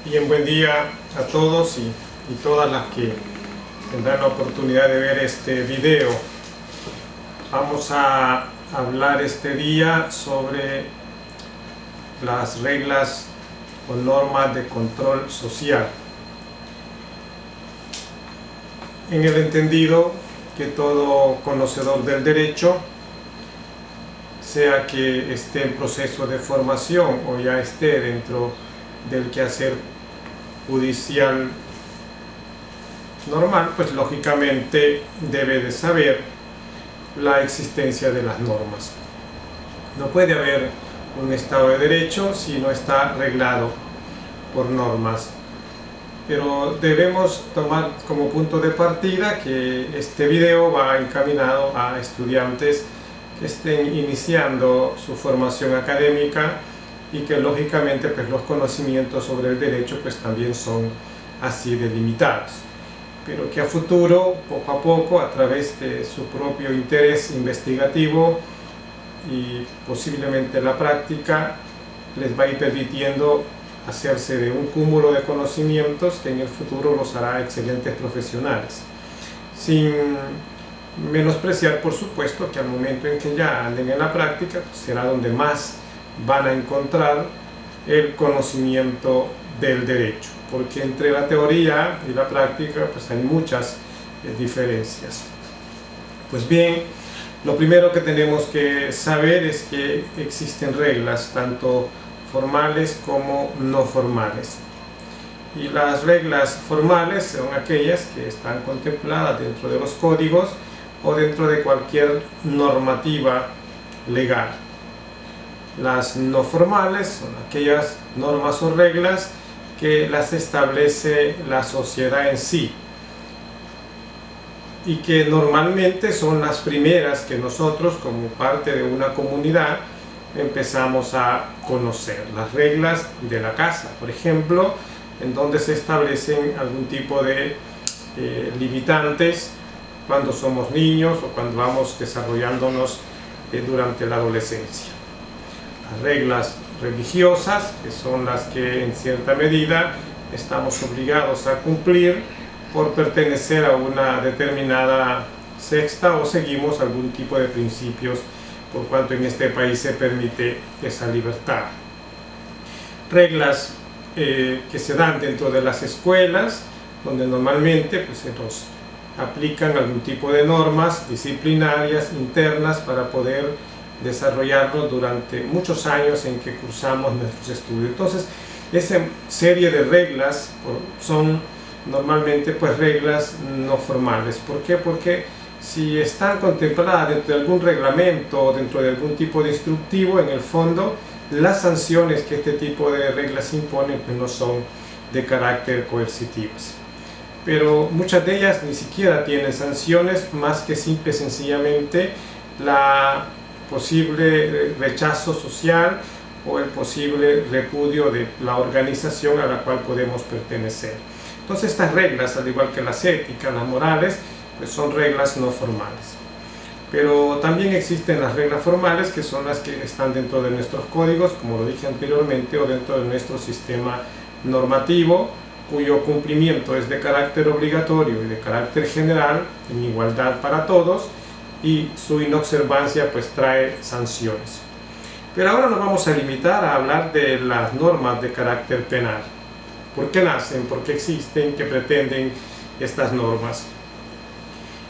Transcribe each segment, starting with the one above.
Bien, buen día a todos y todas las que tendrán la oportunidad de ver este video. Vamos a hablar este día sobre las reglas o normas de control social, en el entendido que todo conocedor del derecho, sea que esté en proceso de formación o ya esté dentro del quehacer judicial normal, pues lógicamente debe de saber la existencia de las normas. No puede haber un Estado de Derecho si no está reglado por normas. Pero debemos tomar como punto de partida que este video va encaminado a estudiantes que estén iniciando su formación académica y que lógicamente pues los conocimientos sobre el derecho pues también son así delimitados, pero que a futuro, poco a poco, a través de su propio interés investigativo y posiblemente la práctica, les va a ir permitiendo hacerse de un cúmulo de conocimientos que en el futuro los hará excelentes profesionales, sin menospreciar por supuesto que al momento en que ya anden en la práctica pues será donde más van a encontrar el conocimiento del derecho, porque entre la teoría y la práctica pues hay muchas diferencias. Pues bien, lo primero que tenemos que saber es que existen reglas tanto formales como no formales, y las reglas formales son aquellas que están contempladas dentro de los códigos o dentro de cualquier normativa legal. Las no formales son aquellas normas o reglas que las establece la sociedad en sí y que normalmente son las primeras que nosotros como parte de una comunidad empezamos a conocer. Las reglas de la casa, por ejemplo, en donde se establecen algún tipo de limitantes cuando somos niños o cuando vamos desarrollándonos durante la adolescencia. Las reglas religiosas, que son las que en cierta medida estamos obligados a cumplir por pertenecer a una determinada secta o seguimos algún tipo de principios, por cuanto en este país se permite esa libertad. Reglas que se dan dentro de las escuelas, donde normalmente pues, se nos aplican algún tipo de normas disciplinarias internas para poder desarrollarnos durante muchos años en que cursamos nuestros estudios. Entonces, esa serie de reglas son normalmente pues reglas no formales. ¿Por qué? Porque si están contempladas dentro de algún reglamento o dentro de algún tipo de instructivo, en el fondo las sanciones que este tipo de reglas imponen pues no son de carácter coercitivos. Pero muchas de ellas ni siquiera tienen sanciones, más que simple y sencillamente la posible rechazo social o el posible repudio de la organización a la cual podemos pertenecer. Entonces estas reglas, al igual que las éticas, las morales, pues son reglas no formales. Pero también existen las reglas formales, que son las que están dentro de nuestros códigos, como lo dije anteriormente, o dentro de nuestro sistema normativo, cuyo cumplimiento es de carácter obligatorio y de carácter general, en igualdad para todos, y su inobservancia pues trae sanciones. Pero ahora nos vamos a limitar a hablar de las normas de carácter penal. ¿Por qué nacen? ¿Por qué existen? ¿Qué pretenden estas normas?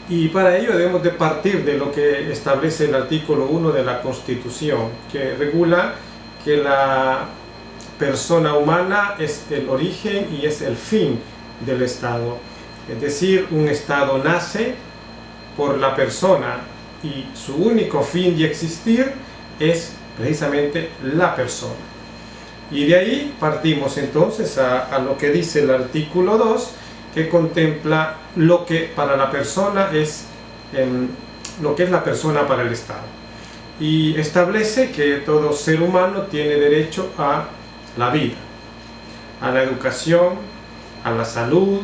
Y para ello debemos de partir de lo que establece el artículo 1 de la Constitución, que regula que la persona humana es el origen y es el fin del Estado. Es decir, un Estado nace por la persona y su único fin de existir es precisamente la persona. Y de ahí partimos entonces a lo que dice el artículo 2, que contempla lo que para la persona es lo que es la persona para el Estado, y establece que todo ser humano tiene derecho a la vida, a la educación, a la salud,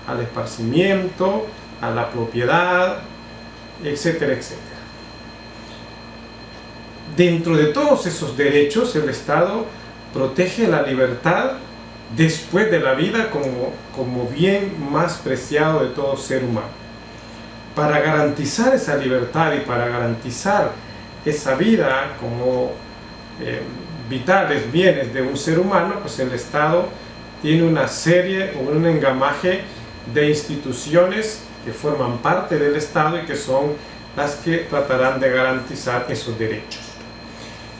al esparcimiento, a la propiedad, etcétera, etcétera. Dentro de todos esos derechos, el Estado protege la libertad después de la vida como bien más preciado de todo ser humano. Para garantizar esa libertad y para garantizar esa vida como vitales bienes de un ser humano, pues el Estado tiene una serie o un engamaje de instituciones que forman parte del Estado y que son las que tratarán de garantizar esos derechos.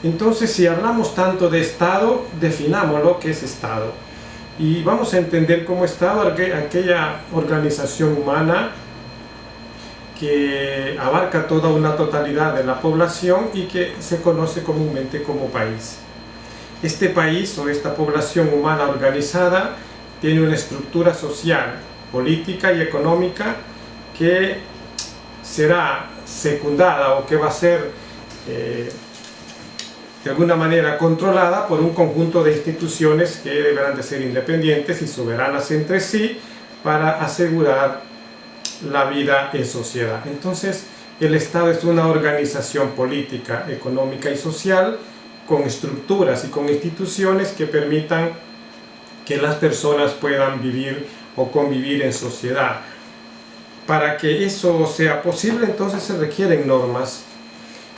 Entonces, si hablamos tanto de Estado, definamos lo que es Estado. Y vamos a entender como Estado aquella organización humana que abarca toda una totalidad de la población y que se conoce comúnmente como país. Este país o esta población humana organizada tiene una estructura social, política y económica que será secundada o que va a ser de alguna manera controlada por un conjunto de instituciones que deberán de ser independientes y soberanas entre sí para asegurar la vida en sociedad. Entonces, el Estado es una organización política, económica y social con estructuras y con instituciones que permitan que las personas puedan vivir o convivir en sociedad. Para que eso sea posible, entonces se requieren normas.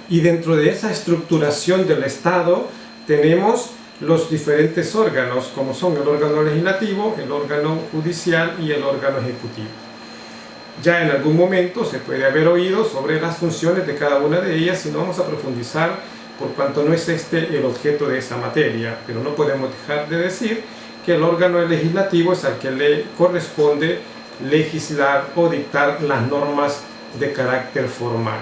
Y dentro de esa estructuración del Estado tenemos los diferentes órganos, como son el órgano legislativo, el órgano judicial y el órgano ejecutivo. Ya en algún momento se puede haber oído sobre las funciones de cada una de ellas y no vamos a profundizar por cuanto no es este el objeto de esa materia, pero no podemos dejar de decir que el órgano legislativo es al que le corresponde legislar o dictar las normas de carácter formal.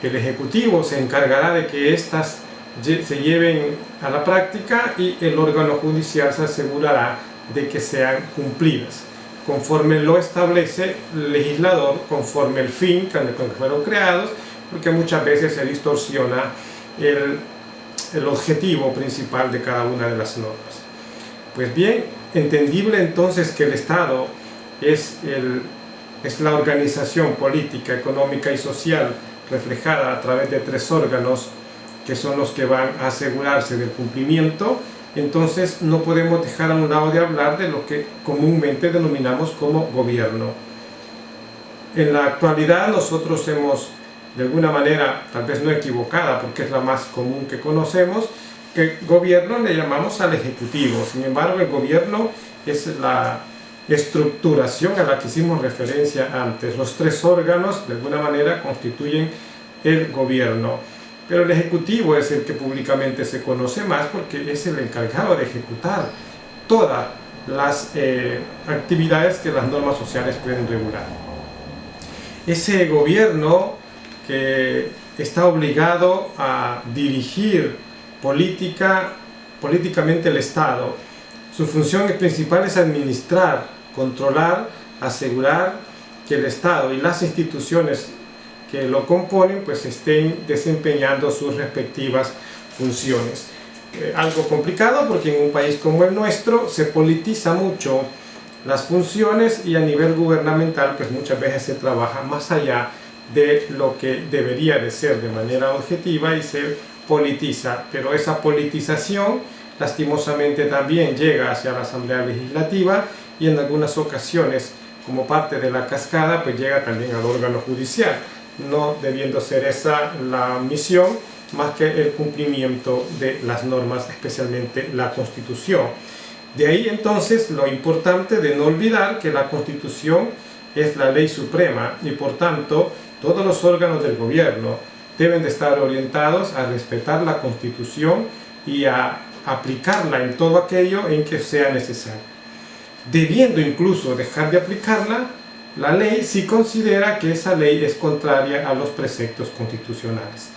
El Ejecutivo se encargará de que éstas se lleven a la práctica y el órgano judicial se asegurará de que sean cumplidas conforme lo establece el legislador, conforme el fin con el que fueron creados, porque muchas veces se distorsiona el objetivo principal de cada una de las normas. Pues bien, entendible entonces que el Estado es la organización política, económica y social reflejada a través de tres órganos que son los que van a asegurarse del cumplimiento. Entonces no podemos dejar a un lado de hablar de lo que comúnmente denominamos como gobierno. En la actualidad nosotros hemos, de alguna manera, tal vez no equivocada, porque es la más común que conocemos, que gobierno le llamamos al Ejecutivo. Sin embargo, el gobierno es la estructuración a la que hicimos referencia antes. Los tres órganos, de alguna manera, constituyen el gobierno. Pero el Ejecutivo es el que públicamente se conoce más porque es el encargado de ejecutar todas las actividades que las normas sociales pueden regular. Ese gobierno que está obligado a dirigir políticamente el Estado, su función principal es administrar, controlar, asegurar que el Estado y las instituciones que lo componen pues estén desempeñando sus respectivas funciones. Algo complicado porque en un país como el nuestro se politiza mucho las funciones y a nivel gubernamental pues muchas veces se trabaja más allá de lo que debería de ser de manera objetiva y se politiza, pero esa politización lastimosamente también llega hacia la Asamblea Legislativa y en algunas ocasiones como parte de la cascada pues llega también al órgano judicial, no debiendo ser esa la misión más que el cumplimiento de las normas, especialmente la Constitución. De ahí entonces lo importante de no olvidar que la Constitución es la ley suprema y por tanto todos los órganos del gobierno deben de estar orientados a respetar la Constitución y a aplicarla en todo aquello en que sea necesario. Debiendo incluso dejar de aplicarla, la ley si considera que esa ley es contraria a los preceptos constitucionales.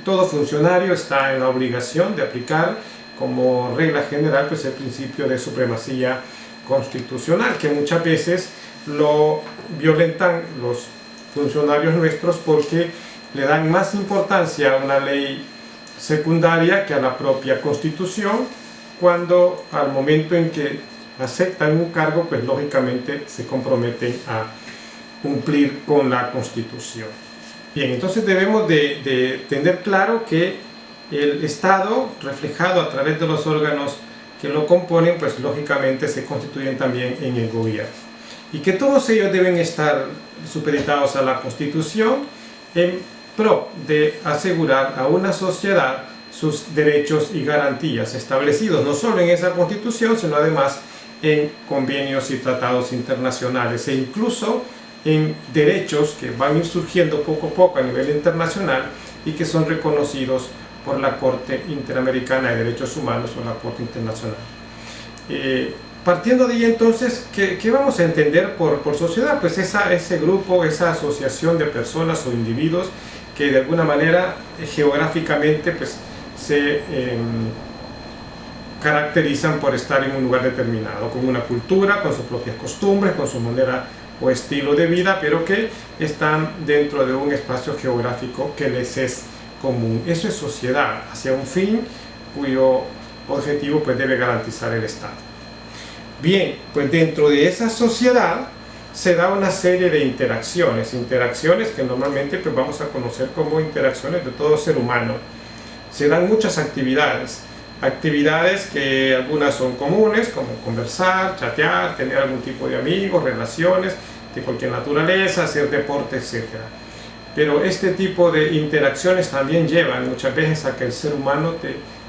Todo funcionario está en la obligación de aplicar como regla general pues el principio de supremacía constitucional, que muchas veces lo violentan los funcionarios nuestros porque le dan más importancia a una ley secundaria que a la propia Constitución, cuando al momento en que aceptan un cargo, pues lógicamente se comprometen a cumplir con la Constitución. Bien, entonces debemos de tener claro que el Estado, reflejado a través de los órganos que lo componen, pues lógicamente se constituyen también en el gobierno. Y que todos ellos deben estar supeditados a la Constitución en pro de asegurar a una sociedad sus derechos y garantías establecidos no solo en esa Constitución, sino además en convenios y tratados internacionales e incluso en derechos que van a ir surgiendo poco a poco a nivel internacional y que son reconocidos por la Corte Interamericana de Derechos Humanos o la Corte Internacional. Partiendo de ahí entonces, ¿qué vamos a entender por sociedad? Pues ese grupo, esa asociación de personas o individuos que de alguna manera geográficamente pues, se caracterizan por estar en un lugar determinado, con una cultura, con sus propias costumbres, con su manera o estilo de vida, pero que están dentro de un espacio geográfico que les es común. Eso es sociedad, hacia un fin cuyo objetivo pues, debe garantizar el Estado. Bien, pues dentro de esa sociedad se da una serie de interacciones que normalmente pues, vamos a conocer como interacciones de todo ser humano. Se dan muchas actividades que algunas son comunes, como conversar, chatear, tener algún tipo de amigos, relaciones de cualquier naturaleza, hacer deporte, etc. Pero este tipo de interacciones también llevan muchas veces a que el ser humano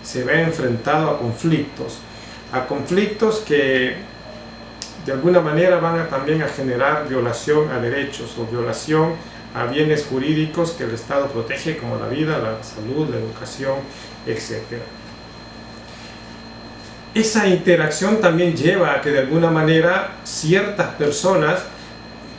se vea enfrentado a conflictos que de alguna manera van también a generar violación a derechos o violación a bienes jurídicos que el Estado protege, como la vida, la salud, la educación, etc. Esa interacción también lleva a que de alguna manera ciertas personas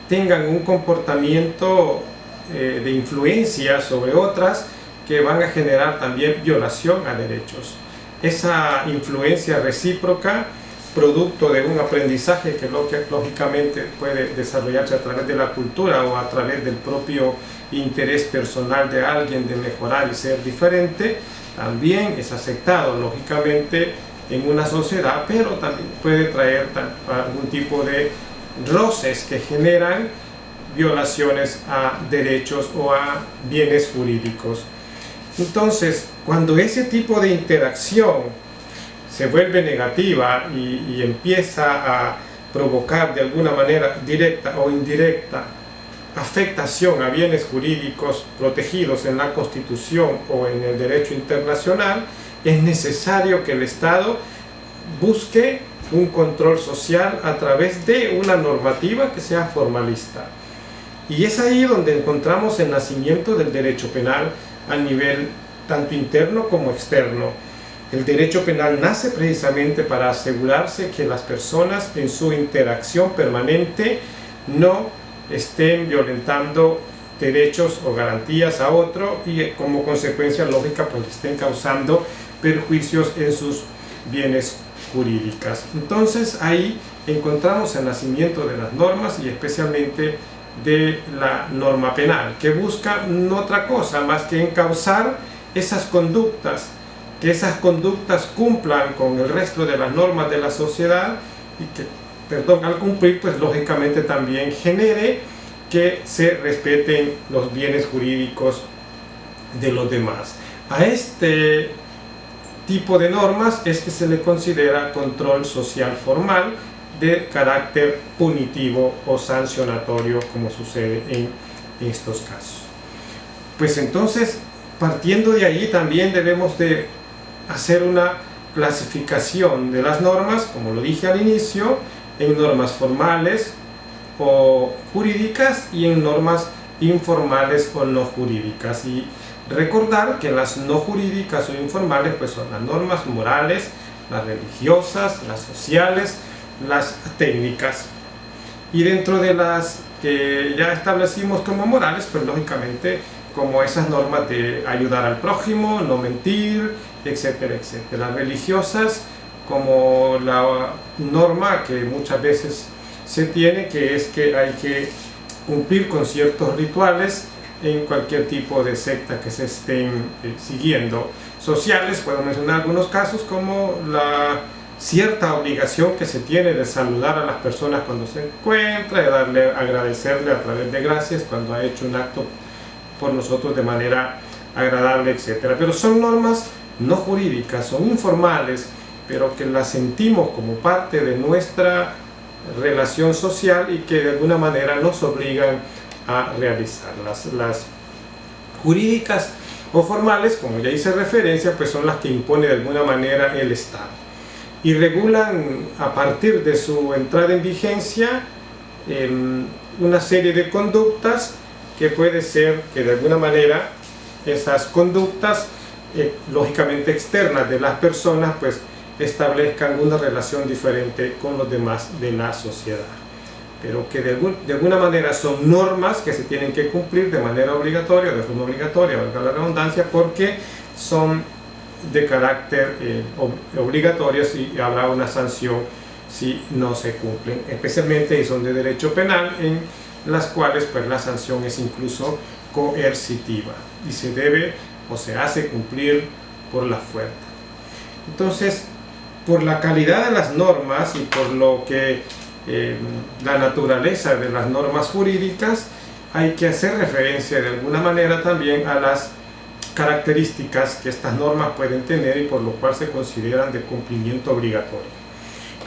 tengan un comportamiento de influencia sobre otras que van a generar también violación a derechos. Esa influencia recíproca, producto de un aprendizaje que lógicamente puede desarrollarse a través de la cultura o a través del propio interés personal de alguien de mejorar y ser diferente, también es aceptado lógicamente en una sociedad, pero también puede traer algún tipo de roces que generan violaciones a derechos o a bienes jurídicos. Entonces, cuando ese tipo de interacción se vuelve negativa y empieza a provocar de alguna manera directa o indirecta afectación a bienes jurídicos protegidos en la Constitución o en el derecho internacional, es necesario que el Estado busque un control social a través de una normativa que sea formalista. Y es ahí donde encontramos el nacimiento del derecho penal a nivel tanto interno como externo. El derecho penal nace precisamente para asegurarse que las personas en su interacción permanente no estén violentando derechos o garantías a otro y como consecuencia lógica pues estén causando perjuicios en sus bienes jurídicos. Entonces ahí encontramos el nacimiento de las normas y especialmente de la norma penal, que busca no otra cosa más que encauzar esas conductas, que esas conductas cumplan con el resto de las normas de la sociedad y que, al cumplir, pues lógicamente también genere que se respeten los bienes jurídicos de los demás. A este tipo de normas es que se le considera control social formal de carácter punitivo o sancionatorio, como sucede en estos casos. Pues entonces, partiendo de ahí, también debemos de hacer una clasificación de las normas, como lo dije al inicio, en normas formales o jurídicas y en normas informales o no jurídicas. Y recordar que las no jurídicas o informales pues son las normas morales, las religiosas, las sociales, las técnicas. Y dentro de las que ya establecimos como morales, pues lógicamente como esas normas de ayudar al prójimo, no mentir, etcétera, etcétera. Las religiosas como la norma que muchas veces se tiene, que es que hay que cumplir con ciertos rituales en cualquier tipo de secta que se estén siguiendo. Sociales, puedo mencionar algunos casos como la cierta obligación que se tiene de saludar a las personas cuando se encuentra, de agradecerle a través de gracias cuando ha hecho un acto por nosotros de manera agradable, etc. Pero son normas no jurídicas, son informales pero que las sentimos como parte de nuestra relación social y que de alguna manera nos obligan a realizarlas. Las jurídicas o formales, como ya hice referencia, pues son las que impone de alguna manera el Estado y regulan a partir de su entrada en vigencia una serie de conductas que puede ser que de alguna manera esas conductas lógicamente externas de las personas pues establezcan una relación diferente con los demás de la sociedad, pero que de alguna manera son normas que se tienen que cumplir de manera obligatoria, de forma obligatoria, valga la redundancia, porque son de carácter obligatorio y habrá una sanción si no se cumplen, especialmente y son de derecho penal, en las cuales pues la sanción es incluso coercitiva y se debe o se hace cumplir por la fuerza. Entonces, por la calidad de las normas y por lo que la naturaleza de las normas jurídicas, hay que hacer referencia de alguna manera también a las características que estas normas pueden tener y por lo cual se consideran de cumplimiento obligatorio.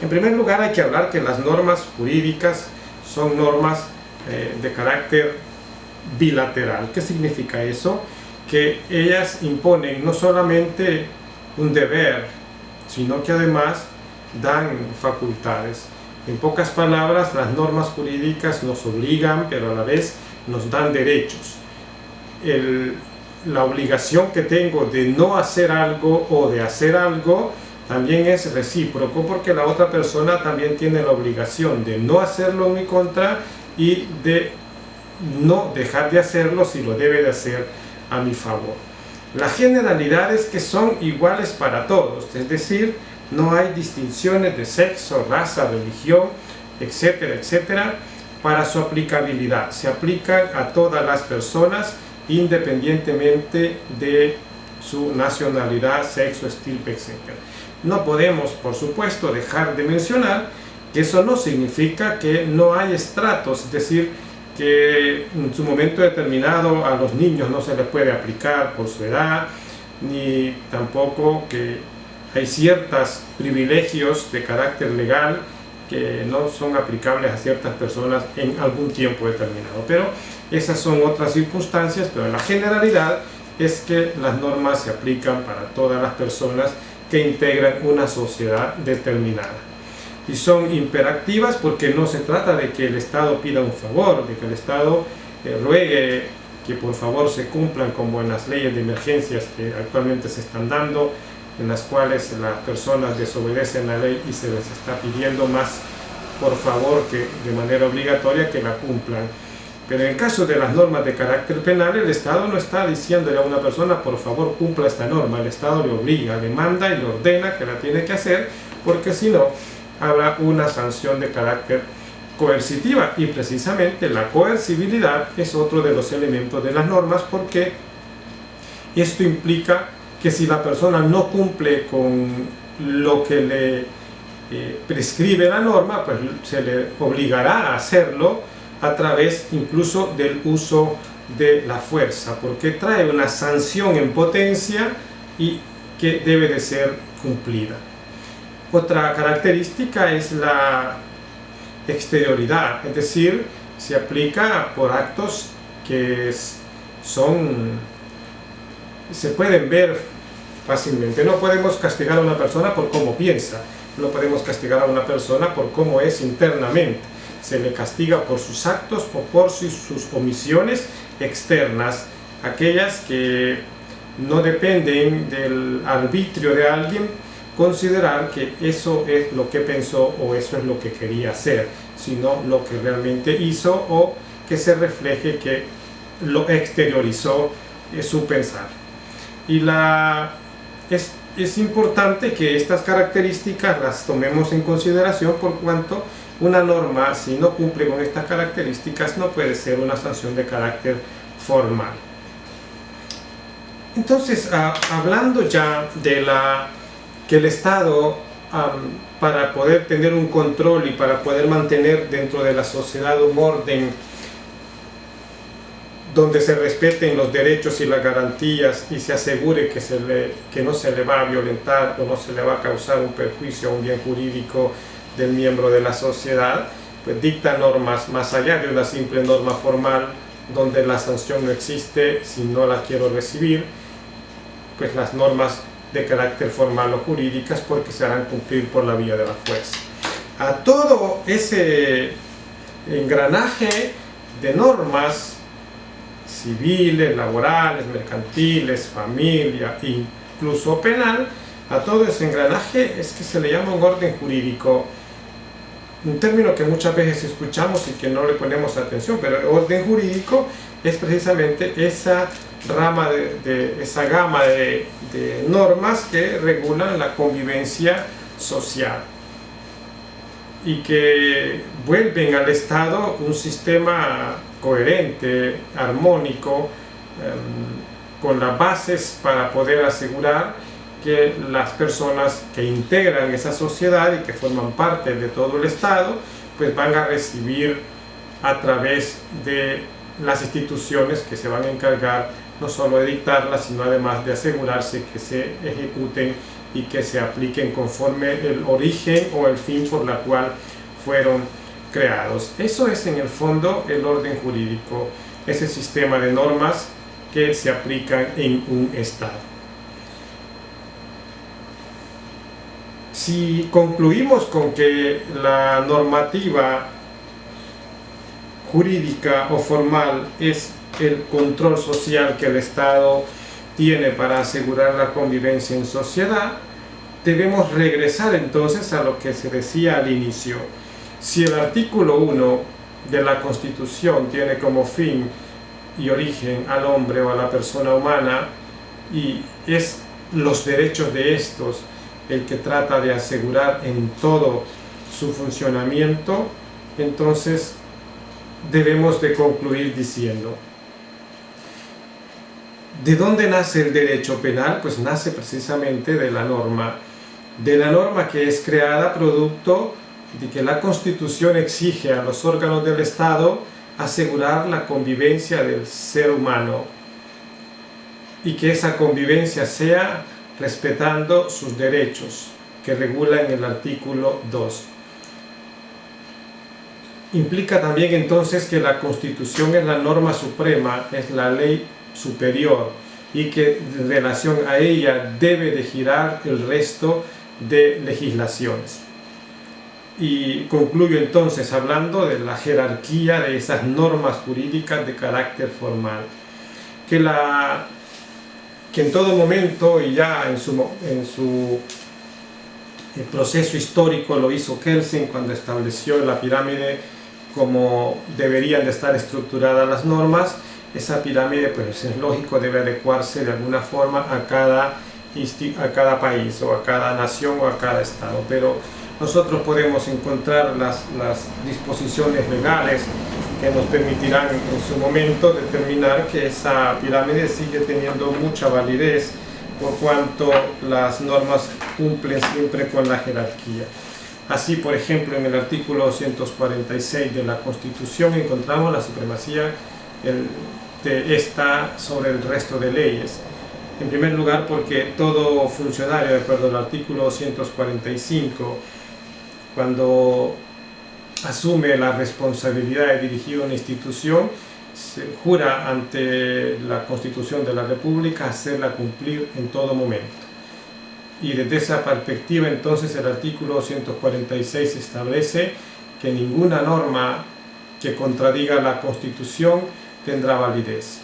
En primer lugar, hay que hablar que las normas jurídicas son normas de carácter bilateral. ¿Qué significa eso? Que ellas imponen no solamente un deber, sino que además dan facultades. En pocas palabras, las normas jurídicas nos obligan, pero a la vez nos dan derechos. La obligación que tengo de no hacer algo o de hacer algo también es recíproco, porque la otra persona también tiene la obligación de no hacerlo en mi contra y de no dejar de hacerlo si lo debe de hacer a mi favor. La generalidad es que son iguales para todos, es decir, no hay distinciones de sexo, raza, religión, etcétera, etcétera, para su aplicabilidad. Se aplican a todas las personas independientemente de su nacionalidad, sexo, estirpe, etcétera. No podemos, por supuesto, dejar de mencionar que eso no significa que no hay estratos, es decir, que en su momento determinado a los niños no se les puede aplicar por su edad, ni tampoco que hay ciertos privilegios de carácter legal que no son aplicables a ciertas personas en algún tiempo determinado. Pero esas son otras circunstancias, pero la generalidad es que las normas se aplican para todas las personas que integran una sociedad determinada. Y son imperativas porque no se trata de que el Estado pida un favor, de que el Estado ruegue que por favor se cumplan como en las leyes de emergencias que actualmente se están dando, en las cuales las personas desobedecen la ley y se les está pidiendo más por favor que de manera obligatoria que la cumplan. Pero en el caso de las normas de carácter penal, el Estado no está diciéndole a una persona por favor cumpla esta norma, el Estado le obliga, le manda y le ordena que la tiene que hacer, porque si no habrá una sanción de carácter coercitiva, y precisamente la coercibilidad es otro de los elementos de las normas, porque esto implica que si la persona no cumple con lo que le prescribe la norma, pues se le obligará a hacerlo a través incluso del uso de la fuerza, porque trae una sanción en potencia y que debe de ser cumplida. Otra característica es la exterioridad, es decir, se aplica por actos que se pueden ver fácilmente. No podemos castigar a una persona por cómo piensa, no podemos castigar a una persona por cómo es internamente. Se le castiga por sus actos o por sus omisiones externas, aquellas que no dependen del arbitrio de alguien, considerar que eso es lo que pensó o eso es lo que quería hacer, sino lo que realmente hizo o que se refleje que lo exteriorizó su pensar. Y es importante que estas características las tomemos en consideración, por cuanto una norma, si no cumple con estas características, no puede ser una sanción de carácter formal. Entonces, hablando ya de que el Estado, para poder tener un control y para poder mantener dentro de la sociedad un orden donde se respeten los derechos y las garantías y se asegure que no se le va a violentar o no se le va a causar un perjuicio a un bien jurídico del miembro de la sociedad, pues dicta normas más allá de una simple norma formal donde la sanción no existe si no la quiero recibir, pues las normas de carácter formal o jurídicas porque se harán cumplir por la vía de la fuerza. A todo ese engranaje de normas civiles, laborales, mercantiles, familia, incluso penal, a todo ese engranaje es que se le llama un orden jurídico, un término que muchas veces escuchamos y que no le ponemos atención, pero el orden jurídico es precisamente esa rama esa gama de normas que regulan la convivencia social y que vuelven al Estado un sistema coherente, armónico, con las bases para poder asegurar que las personas que integran esa sociedad y que forman parte de todo el Estado, pues van a recibir a través de las instituciones que se van a encargar no solo de dictarlas, sino además de asegurarse que se ejecuten y que se apliquen conforme el origen o el fin por la cual fueron creados. Eso es en el fondo el orden jurídico, ese sistema de normas que se aplican en un Estado. Si concluimos con que la normativa jurídica o formal es el control social que el Estado tiene para asegurar la convivencia en sociedad, debemos regresar entonces a lo que se decía al inicio. Si el artículo 1 de la Constitución tiene como fin y origen al hombre o a la persona humana y es los derechos de estos el que trata de asegurar en todo su funcionamiento, entonces debemos de concluir diciendo: ¿de dónde nace el derecho penal? Pues nace precisamente de la norma que es creada producto de que la Constitución exige a los órganos del Estado asegurar la convivencia del ser humano y que esa convivencia sea respetando sus derechos que regula en el artículo 2. Implica también entonces que la Constitución es la norma suprema, es la ley superior y que en relación a ella debe de girar el resto de legislaciones. Y concluyo entonces hablando de la jerarquía de esas normas jurídicas de carácter formal, que en todo momento y ya en su proceso histórico lo hizo Kelsen cuando estableció la pirámide como deberían de estar estructuradas las normas. Esa pirámide, pues es lógico, debe adecuarse de alguna forma a cada país o a cada nación o a cada estado, pero nosotros podemos encontrar las disposiciones legales que nos permitirán en su momento determinar que esa pirámide sigue teniendo mucha validez por cuanto las normas cumplen siempre con la jerarquía. Así, por ejemplo, en el artículo 246 de la Constitución encontramos la supremacía de esta sobre el resto de leyes. En primer lugar, porque todo funcionario, de acuerdo al artículo 245, cuando asume la responsabilidad de dirigir una institución, se jura ante la Constitución de la República hacerla cumplir en todo momento. Y desde esa perspectiva, entonces, el artículo 146 establece que ninguna norma que contradiga la Constitución tendrá validez.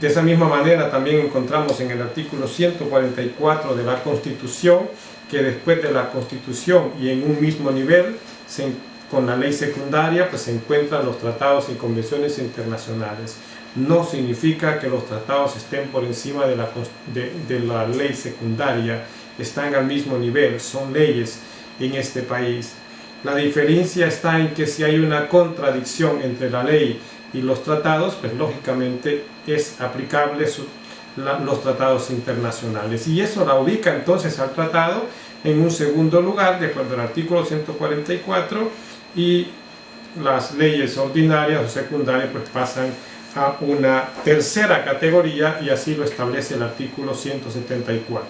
De esa misma manera también encontramos en el artículo 144 de la Constitución que después de la Constitución y en un mismo nivel con la ley secundaria pues se encuentran los tratados y convenciones internacionales. No significa que los tratados estén por encima de la ley secundaria, están al mismo nivel, son leyes en este país. La diferencia está en que si hay una contradicción entre la ley y los tratados, pues lógicamente es aplicable los tratados internacionales, y eso la ubica entonces al tratado en un segundo lugar de acuerdo al artículo 144, y las leyes ordinarias o secundarias pues pasan a una tercera categoría, y así lo establece el artículo 174,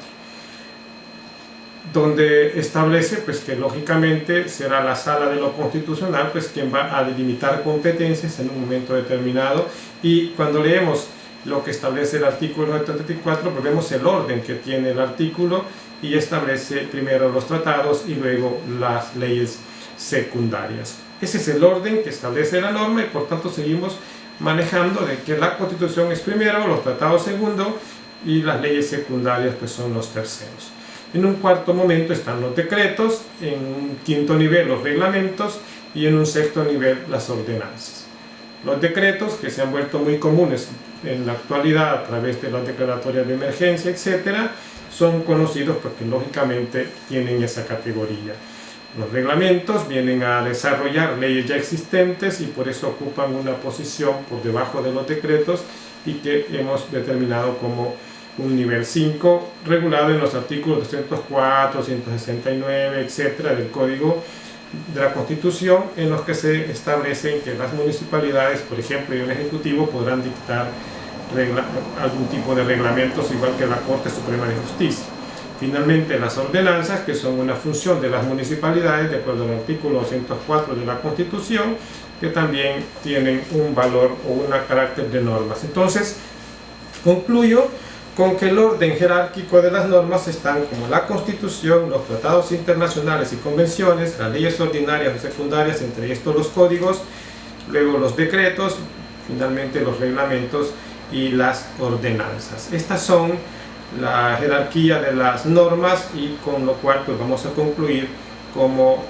donde establece pues que lógicamente será la Sala de lo Constitucional pues quien va a delimitar competencias en un momento determinado. Y cuando leemos lo que establece el artículo 74, pues vemos el orden que tiene el artículo, y establece primero los tratados y luego las leyes secundarias. Ese es el orden que establece la norma, y por tanto seguimos manejando de que la Constitución es primero, los tratados segundo, y las leyes secundarias pues son los terceros. En un cuarto momento están los decretos, en un quinto nivel los reglamentos, y en un sexto nivel las ordenanzas. Los decretos, que se han vuelto muy comunes en la actualidad a través de las declaratorias de emergencia, etcétera, son conocidos porque lógicamente tienen esa categoría. Los reglamentos vienen a desarrollar leyes ya existentes y por eso ocupan una posición por debajo de los decretos, y que hemos determinado como un nivel 5, regulado en los artículos 204, 169, etcétera, del Código de la Constitución, en los que se establecen que las municipalidades, por ejemplo, y el Ejecutivo podrán dictar algún tipo de reglamentos, igual que la Corte Suprema de Justicia. Finalmente, las ordenanzas, que son una función de las municipalidades, de acuerdo al artículo 204 de la Constitución, que también tienen un valor o un carácter de normas. Entonces, concluyo con que el orden jerárquico de las normas están como la Constitución, los tratados internacionales y convenciones, las leyes ordinarias y secundarias, entre estos los códigos, luego los decretos, finalmente los reglamentos y las ordenanzas. Estas son la jerarquía de las normas, y con lo cual pues vamos a concluir como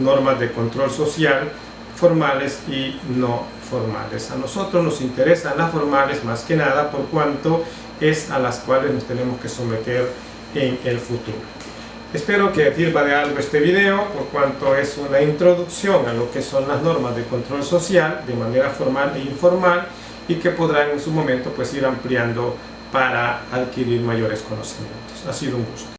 normas de control social formales y no formales. A nosotros nos interesan las formales más que nada por cuanto es a las cuales nos tenemos que someter en el futuro. Espero que sirva de algo este video, por cuanto es una introducción a lo que son las normas de control social de manera formal e informal, y que podrán en su momento pues ir ampliando para adquirir mayores conocimientos. Ha sido un gusto.